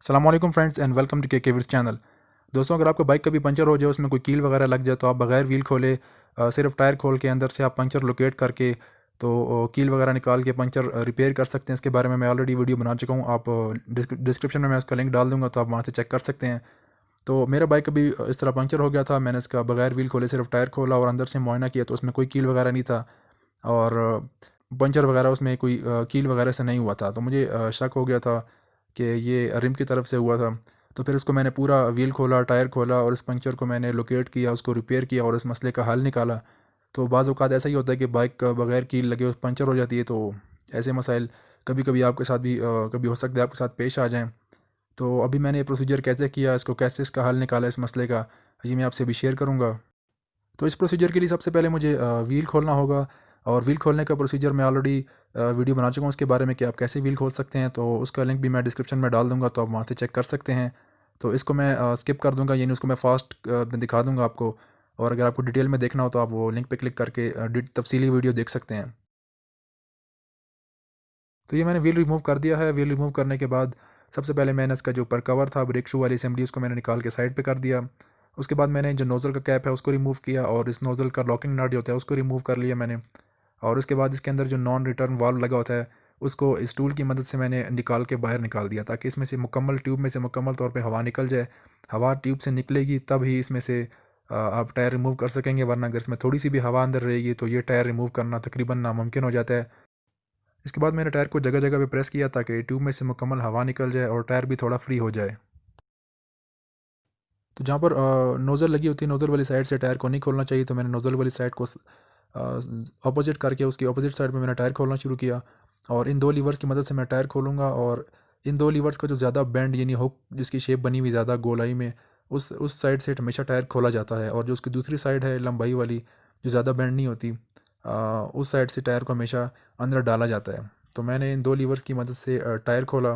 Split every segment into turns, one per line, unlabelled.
अस्सलाम वालेकुम friends and welcome to के विर्स चैनल। दोस्तों, अगर आपका बाइक कभी पंचर हो जाए, उसमें कोई कील वगैरह लग जाए, तो आप बगैर व्हील खोले सिर्फ टायर खोल के अंदर से आप पंचर लोकेट करके तो कील वगैरह निकाल के पंचर रिपेयर कर सकते हैं। इसके बारे में मैं ऑलरेडी वीडियो बना चुका हूँ। आप डिस्क्रिप्शन में मैं उसका लिंक डाल दूँगा, तो आप वहाँ से चेक कर सकते हैं। तो मेरा बाइक अभी इस तरह पंचर हो गया था। मैंने इसका बगैर व्हील खोले सिर्फ टायर खोला और अंदर से मुआयना किया, तो उसमें कोई कील वगैरह नहीं था और पंचर वगैरह उसमें कोई कील वगैरह से नहीं हुआ था। तो मुझे शक हो गया था कि ये रिम की तरफ से हुआ था। तो फिर उसको मैंने पूरा व्हील खोला, टायर खोला और इस पंचर को मैंने लोकेट किया, उसको रिपेयर किया और इस मसले का हल निकाला। तो बाज़ औक़ात ऐसा ही होता है कि बाइक बगैर कील लगे पंचर हो जाती है। तो ऐसे मसाइल कभी कभी आपके साथ भी कभी हो सकता है आपके साथ पेश आ जाएँ। तो अभी मैंने ये प्रोसीजर कैसे किया, इसको कैसे इसका हल निकाला इस मसले का, ये मैं आपसे अभी शेयर करूँगा। तो इस प्रोसीजर के लिए सबसे पहले मुझे व्हील खोलना होगा और व्हील खोलने का प्रोसीजर मैं ऑलरेडी वीडियो बना चुका हूँ उसके बारे में कि आप कैसे व्हील खोल सकते हैं। तो उसका लिंक भी मैं डिस्क्रिप्शन में डाल दूँगा, तो आप वहाँ से चेक कर सकते हैं। तो इसको मैं स्किप कर दूँगा, यानी उसको मैं फ़ास्ट में दिखा दूँगा आपको। और अगर आपको डिटेल में देखना हो तो आप वो लिंक पे क्लिक करके तफसीली वीडियो देख सकते हैं। तो ये मैंने व्हील रिमूव कर दिया है। व्हील रिमूव करने के बाद सबसे पहले मैंने इसका जो ऊपर कवर था, ब्रेक शू वाली असेंबली, उसको मैंने निकाल के साइड पे कर दिया। उसके बाद मैंने जो नोज़ल का कैप है उसको रिमूव किया और इस नोज़ल का लॉकिंग नट जो होता है उसको रिमूव कर लिया मैंने। और उसके बाद इसके अंदर जो नॉन रिटर्न वाल्व लगा होता है उसको इस टूल की मदद से मैंने निकाल के बाहर निकाल दिया, ताकि इसमें से मुकम्मल ट्यूब में से मुकम्मल तौर पे हवा निकल जाए। हवा ट्यूब से निकलेगी तब ही इसमें से आप टायर रिमूव कर सकेंगे, वरना अगर इसमें थोड़ी सी भी हवा अंदर रहेगी तो ये टायर रिमूव करना तकरीबन नामुमकिन हो जाता है। इसके बाद मैंने टायर को जगह जगह पे प्रेस किया ताकि ट्यूब में से मुकम्मल हवा निकल जाए और टायर भी थोड़ा फ्री हो जाए। तो जहाँ पर नोज़ल लगी होती है, नोज़ल वाली साइड से टायर को नहीं खोलना चाहिए, तो मैंने नोज़ल वाली साइड को अपोजिट करके उसकी अपोजिट साइड में मैंने टायर खोलना शुरू किया। और इन दो लीवर्स की मदद से मैं टायर खोलूँगा और इन दो लीवर्स का जो ज़्यादा बेंड यानी हुक जिसकी शेप बनी हुई ज़्यादा गोलाई में, उस साइड से हमेशा टायर खोला जाता है। और जो उसकी दूसरी साइड है लंबाई वाली, जो ज़्यादा बेंड नहीं होती, उस साइड से टायर को हमेशा अंदर डाला जाता है। तो मैंने इन दो लीवर्स की मदद से टायर खोला।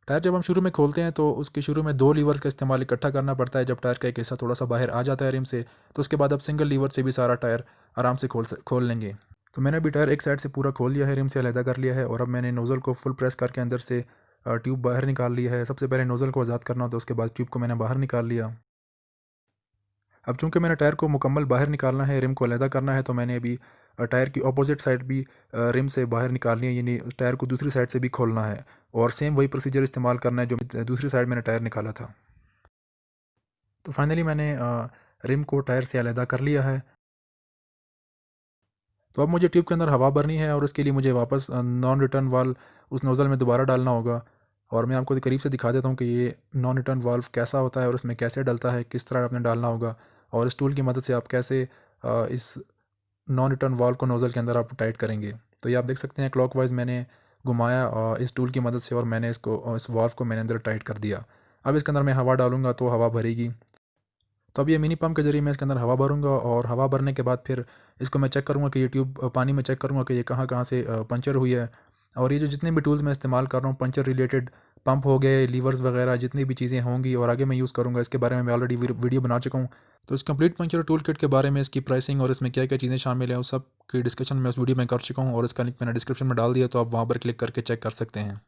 टायर जब हम शुरू में खोलते हैं तो उसके शुरू में दो लीवर्स का इस्तेमाल इकट्ठा करना पड़ता है। जब टायर का एक हिस्सा थोड़ा सा बाहर आ जाता है रिम से, तो उसके बाद आप सिंगल लीवर से भी सारा टायर आराम से खोल लेंगे। तो मैंने अभी टायर एक साइड से पूरा खोल लिया है, रिम से अलहदा कर लिया है और अब मैंने नोज़ल को फुल प्रेस करके अंदर से ट्यूब बाहर निकाल लिया है। सबसे पहले नोज़ल को आज़ाद करना होता है, उसके बाद ट्यूब को मैंने बाहर निकाल लिया। अब चूंकि मैंने टायर को मुकम्मल बाहर निकालना है, रिम को अलहदा करना है, तो मैंने अभी टायर की अपोजिट साइड भी रिम से बाहर निकालनी है, यानी टायर को दूसरी साइड से भी खोलना है। और सेम वही प्रोसीजर इस्तेमाल करना है जो दूसरी साइड मैंने टायर निकाला था। तो फाइनली मैंने रिम को टायर से अलहदा कर लिया है। तो अब मुझे ट्यूब के अंदर हवा भरनी है और उसके लिए मुझे वापस नॉन रिटर्न वाल्व उस नोज़ल में दोबारा डालना होगा। और मैं आपको करीब से दिखा देता हूँ कि ये नॉन रिटर्न वाल्व कैसा होता है और उसमें कैसे डलता है, किस तरह आपने डालना होगा और इस टूल की मदद से आप कैसे इस नॉन रिटर्न वाल्व को नोज़ल के अंदर आप टाइट करेंगे। तो ये आप देख सकते हैं क्लॉकवाइज मैंने घुमाया इस टूल की मदद से और मैंने इसको इस वाल्व को मैंने अंदर टाइट कर दिया। अब इसके अंदर मैं हवा डालूँगा तो हवा भरेगी। तो अब ये मिनी पम्प के ज़रिए मैं इसके अंदर हवा भरूँगा और हवा भरने के बाद फिर इसको मैं चेक करूँगा कि ये ट्यूब पानी में चेक करूँगा कि ये कहाँ कहाँ से पंचर हुई है। और ये जो जितने भी टूल्स मैं इस्तेमाल कर रहा हूँ पंचर रिलेटेड, पंप हो गए, लीवर्स वगैरह जितनी भी चीज़ें होंगी और आगे मैं यूज़ करूँगा, इसके बारे में मैं ऑलरेडी वीडियो बना चुका हूँ। तो इस कंप्लीट पंचर टूल किट के बारे में, इसकी प्राइसिंग और इसमें क्या क्या चीज़ें शामिल हैं, उस सब की डिस्कशन मैं उस वीडियो में कर चुका हूँ और इसका लिंक मैंने डिस्क्रिप्शन में डाल दिया, तो आप वहाँ पर क्लिक करके चेक कर सकते हैं।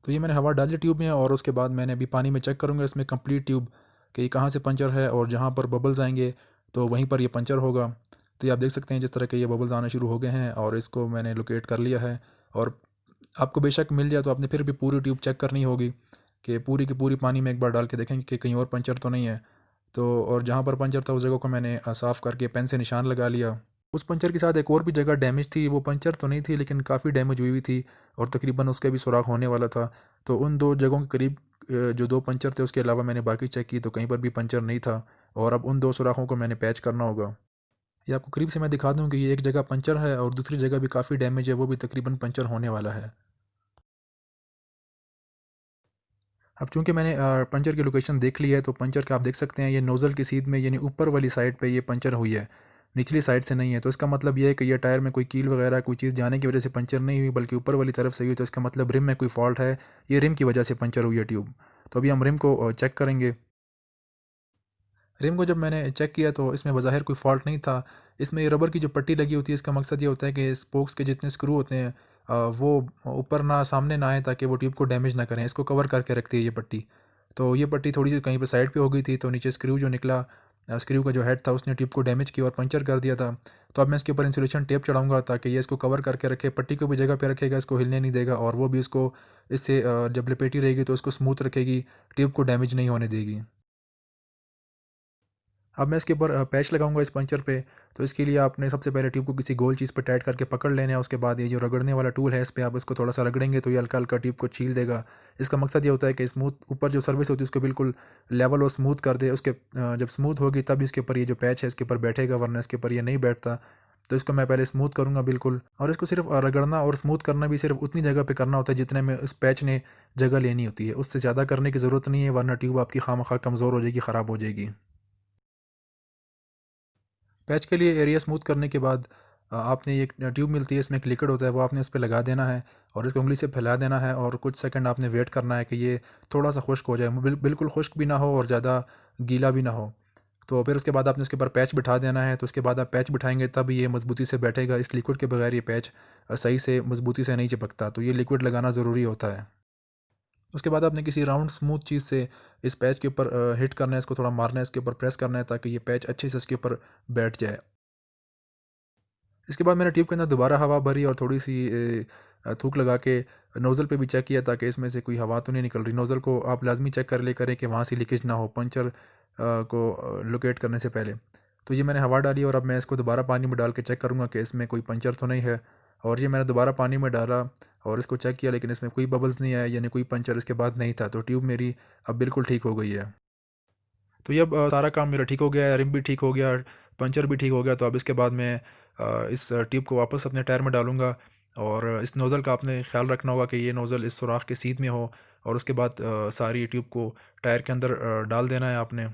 तो ये मैंने हवा डाल दी ट्यूब में और उसके बाद मैंने अभी पानी में चेक करूँगा इसमें कंप्लीट ट्यूब कि ये कहाँ से पंचर है और जहाँ पर बबल्स आएंगे तो वहीं पर ये पंचर होगा। तो ये आप देख सकते हैं जिस तरह के ये बबल्स आना शुरू हो गए हैं और इसको मैंने लोकेट कर लिया है। और आपको बेशक मिल जाए तो आपने फिर भी पूरी ट्यूब चेक करनी होगी कि पूरी की पूरी पानी में एक बार डाल के देखेंगे कि कहीं और पंचर तो नहीं है। तो और जहाँ पर पंचर था उस जगह को मैंने साफ़ करके पेन से निशान लगा लिया। उस पंचर के साथ एक और भी जगह डैमेज थी, वो पंचर तो नहीं थी लेकिन काफ़ी डैमेज हुई हुई थी और तकरीबन उसका भी सुराख होने वाला था। तो उन दो जगहों के करीब जो दो पंचर थे उसके अलावा मैंने बाकी चेक की तो कहीं पर भी पंचर नहीं था और अब उन दो सुराखों को मैंने पैच करना होगा। ये आपको करीब से मैं दिखा दूँ कि ये एक जगह पंचर है और दूसरी जगह भी काफ़ी डैमेज है, वो भी तकरीबन पंचर होने वाला है। अब चूंकि मैंने पंचर की लोकेशन देख ली है तो पंचर का आप देख सकते हैं ये नोज़ल की सीध में यानी ऊपर वाली साइड पे ये पंचर हुई है, निचली साइड से नहीं है। तो इसका मतलब ये है कि ये टायर में कोई कील वगैरह कोई चीज़ जाने की वजह से पंचर नहीं हुई बल्कि ऊपर वाली तरफ से हुई। तो इसका मतलब रिम में कोई फॉल्ट है, ये रिम की वजह से पंचर हुई है ट्यूब। तो अभी हम रिम को चेक करेंगे। रिम को जब मैंने चेक किया तो इसमें बज़ाहिर कोई फॉल्ट नहीं था। इसमें ये रबर की जो पट्टी लगी होती है इसका मकसद ये होता है कि स्पोक्स के जितने स्क्रू होते हैं वो ऊपर ना सामने ना आए, ताकि वो ट्यूब को डैमेज ना करें। इसको कवर करके रखती है ये पट्टी। तो ये पट्टी थोड़ी सी कहीं पे साइड पे हो गई थी, तो नीचे स्क्रू जो निकला, स्क्रू का जो हेड था उसने ट्यूब को डैमेज किया और पंचर कर दिया था। तो अब मैं इसके ऊपर इंसुलेशन टेप चढ़ाऊँगा, ताकि ये इसको कवर करके रखे, पट्टी को भी जगह पे रखेगा, इसको हिलने नहीं देगा, और वो भी इसको इससे जब लपेटी रहेगी तो इसको स्मूथ रखेगी, ट्यूब को डैमेज नहीं होने देगी। अब मैं इसके ऊपर पैच लगाऊंगा इस पंचर पे। तो इसके लिए आपने सबसे पहले ट्यूब को किसी गोल चीज़ पे टाइट करके पकड़ लेना है। उसके बाद ये जो रगड़ने वाला टूल है, इस पे आप इसको थोड़ा सा रगड़ेंगे तो ये हल्का हल्का ट्यूब को छील देगा। इसका मकसद ये होता है कि स्मूथ ऊपर जो सर्विस होती है उसको बिल्कुल लेवल और स्मूथ कर दे। उसके जब स्मूथ होगी तब इसके ऊपर ये जो पैच है इसके ऊपर बैठेगा, वरना इसके ऊपर ये नहीं बैठता। तो इसको मैं पहले स्मूथ करूँगा बिल्कुल, और इसको सिर्फ रगड़ना और स्मूथ करना भी सिर्फ उतनी जगह पे करना होता है जितने में इस पैच ने जगह लेनी होती है। उससे ज़्यादा करने की ज़रूरत नहीं है, वरना ट्यूब आपकी खामखा कमज़ोर हो जाएगी, ख़राब हो जाएगी। पैच के लिए एरिया स्मूथ करने के बाद आपने एक ट्यूब मिलती है, इसमें एक लिक्विड होता है, वो आपने इस पे लगा देना है और इसको उंगली से फैला देना है, और कुछ सेकंड आपने वेट करना है कि ये थोड़ा सा खुश्क हो जाए। बिल्कुल खुश्क भी ना हो और ज़्यादा गीला भी ना हो। तो फिर उसके बाद आपने उसके ऊपर पैच बिठा देना है। तो उसके बाद आप पैच बिठाएंगे तब ये मज़बूती से बैठेगा। इस लिक्विड के बगैर ये पैच सही से मज़बूती से नहीं चिपकता, तो ये लिक्विड लगाना ज़रूरी होता है। उसके बाद आपने किसी राउंड स्मूथ चीज़ से इस पैच के ऊपर हिट करना है, इसको थोड़ा मारना है, इसके ऊपर प्रेस करना है, ताकि ये पैच अच्छे से इसके ऊपर बैठ जाए। इसके बाद मैंने ट्यूब के अंदर दोबारा हवा भरी और थोड़ी सी थूक लगा के नोज़ल पे भी चेक किया, ताकि इसमें से कोई हवा तो नहीं निकल रही। नोज़ल को आप लाज़मी चेक कर ले करें कि वहाँ से लीकेज ना हो, पंचर को लोकेट करने से पहले। तो ये मैंने हवा डाली और अब मैं इसको दोबारा पानी में डाल के चेक करूँगा कि इसमें कोई पंचर तो नहीं है। और ये मैंने दोबारा पानी में डाला और इसको चेक किया, लेकिन इसमें कोई बबल्स नहीं आया, यानी कोई पंचर इसके बाद नहीं था। तो ट्यूब मेरी अब बिल्कुल ठीक हो गई है। तो ये अब सारा काम मेरा ठीक हो गया है, रिम भी ठीक हो गया, पंचर भी ठीक हो गया। तो अब इसके बाद मैं इस ट्यूब को वापस अपने टायर में डालूँगा, और इस नोज़ल का आपने ख़्याल रखना होगा कि ये नोज़ल इस सुराख के सीध में हो, और उसके बाद सारी ट्यूब को टायर के अंदर डाल देना है आपने।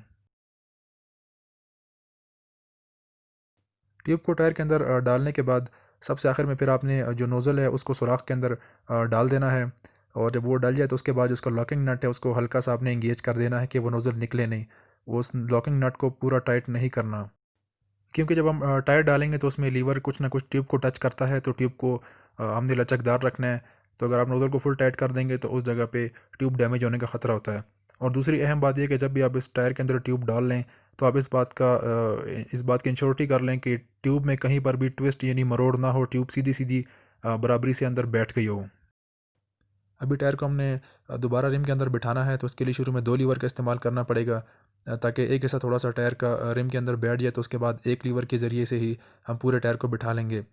ट्यूब को टायर के अंदर डालने के बाद सबसे आखिर में फिर आपने जो नोज़ल है उसको सुराख के अंदर डाल देना है, और जब वो डल जाए तो उसके बाद उसका लॉकिंग नट है उसको हल्का सा आपने इंगेज कर देना है कि वो नोज़ल निकले नहीं। वो उस लॉकिंग नट को पूरा टाइट नहीं करना, क्योंकि जब हम टायर डालेंगे तो उसमें लीवर कुछ ना कुछ ट्यूब को टच करता है, तो ट्यूब को हमने लचकदार रखना है। तो अगर आप नोज़ल को फुल टाइट कर देंगे तो उस जगह पे ट्यूब डैमेज होने का ख़तरा होता है। और दूसरी अहम बात यह कि जब भी आप इस टायर के अंदर ट्यूब डाल लें तो आप इस बात की इंश्योरिटी कर लें कि ट्यूब में कहीं पर भी ट्विस्ट यानी मरोड़ ना हो, ट्यूब सीधी सीधी बराबरी से अंदर बैठ गई हो। अभी टायर को हमने दोबारा रिम के अंदर बिठाना है, तो उसके लिए शुरू में 2 लीवर का इस्तेमाल करना पड़ेगा, ताकि एक हिस्सा थोड़ा सा टायर का रिम के अंदर बैठ जाए। तो उसके बाद एक लीवर के ज़रिए से ही हम पूरे टायर को बिठा लेंगे।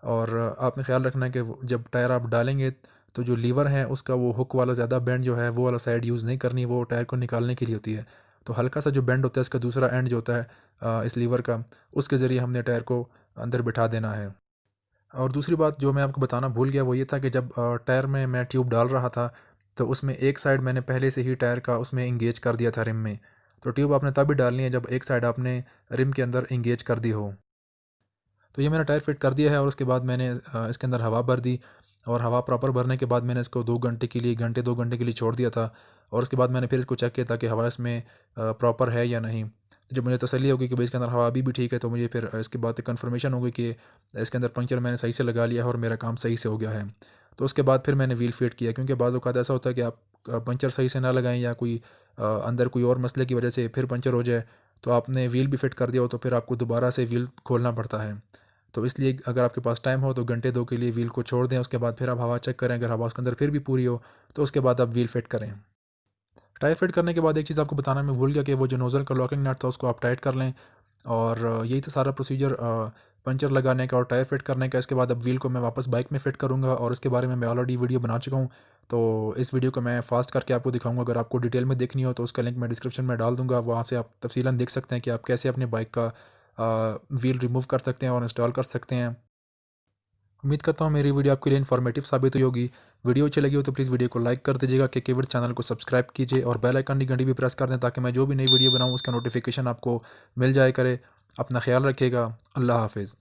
और आपने ख्याल रखना है कि जब टायर आप डालेंगे तो जो लीवर है उसका वो हुक वाला ज़्यादा बेंड जो है वो वाला साइड यूज़ नहीं करनी, वो टायर को निकालने के लिए होती है। तो हल्का सा जो बेंड होता है इसका दूसरा एंड जो होता है इस लीवर का, उसके ज़रिए हमने टायर को अंदर बिठा देना है। और दूसरी बात जो मैं आपको बताना भूल गया वो ये था कि जब टायर में मैं ट्यूब डाल रहा था तो उसमें एक साइड मैंने पहले से ही टायर का उसमें इंगेज कर दिया था रिम में। तो ट्यूब आपने तभी डालनी है जब एक साइड आपने रिम के अंदर इंगेज कर दी हो। तो ये मैंने टायर फिट कर दिया है, और उसके बाद मैंने इसके अंदर हवा भर दी, और हवा प्रॉपर भरने के बाद मैंने इसको 2 घंटे के लिए छोड़ दिया था। और उसके बाद मैंने फिर इसको चेक किया था कि हवा इसमें प्रॉपर है या नहीं। तो जब मुझे तसल्ली होगी कि भाई इसके अंदर हवा अभी भी ठीक है, तो मुझे फिर इसके बाद कन्फर्मेशन होगी कि इसके अंदर पंचर मैंने सही से लगा लिया है और मेरा काम सही से हो गया है। तो उसके बाद फिर मैंने व्हील फिट किया, क्योंकि बाज़ औक़ात ऐसा होता है कि आप पंचर सही से ना लगाएं या कोई अंदर कोई और मसले की वजह से फिर पंचर हो जाए, तो आपने व्हील भी फिट कर दिया हो तो फिर आपको दोबारा से व्हील खोलना पड़ता है। तो इसलिए अगर आपके पास टाइम हो तो घंटे 2 के लिए व्हील को छोड़ दें, उसके बाद फिर आप हवा चेक करें, अगर हवा उसके अंदर फिर भी पूरी हो तो उसके बाद आप व्हील फिट करें। टायर फिट करने के बाद एक चीज़ आपको बताना मैं भूल गया कि वो जो नोज़ल का लॉकिंग नट था उसको आप टाइट कर लें। और यही था सारा प्रोसीजर पंचर लगाने का और टायर फिट करने का। इसके बाद अब व्हील को मैं वापस बाइक में फ़िट करूँगा, और इसके बारे में मैं ऑलरेडी वीडियो बना चुका हूँ। तो इस वीडियो को मैं फ़ास्ट करके आपको दिखाऊँगा। अगर आपको डिटेल में देखनी हो तो उसका लिंक मैं डिस्क्रिप्शन में डाल दूँगा, वहाँ से आप तफ़सीलन देख सकते हैं कि आप कैसे अपने बाइक का व्हील रिमूव कर सकते हैं और इंस्टॉल कर सकते हैं। उम्मीद करता हूँ मेरी वीडियो आपके लिए इन्फॉर्मेटिव साबित हुई होगी। वीडियो अच्छी लगी हो तो प्लीज़ वीडियो को लाइक कर दीजिएगा, के केविड्स चैनल को सब्सक्राइब कीजिए और बेल आइकन की घंटी भी प्रेस कर दें, ताकि मैं जो भी नई वीडियो बनाऊँ उसका नोटिफिकेशन आपको मिल जाया करे। अपना ख्याल रखिएगा। अल्लाह हाफ़िज़।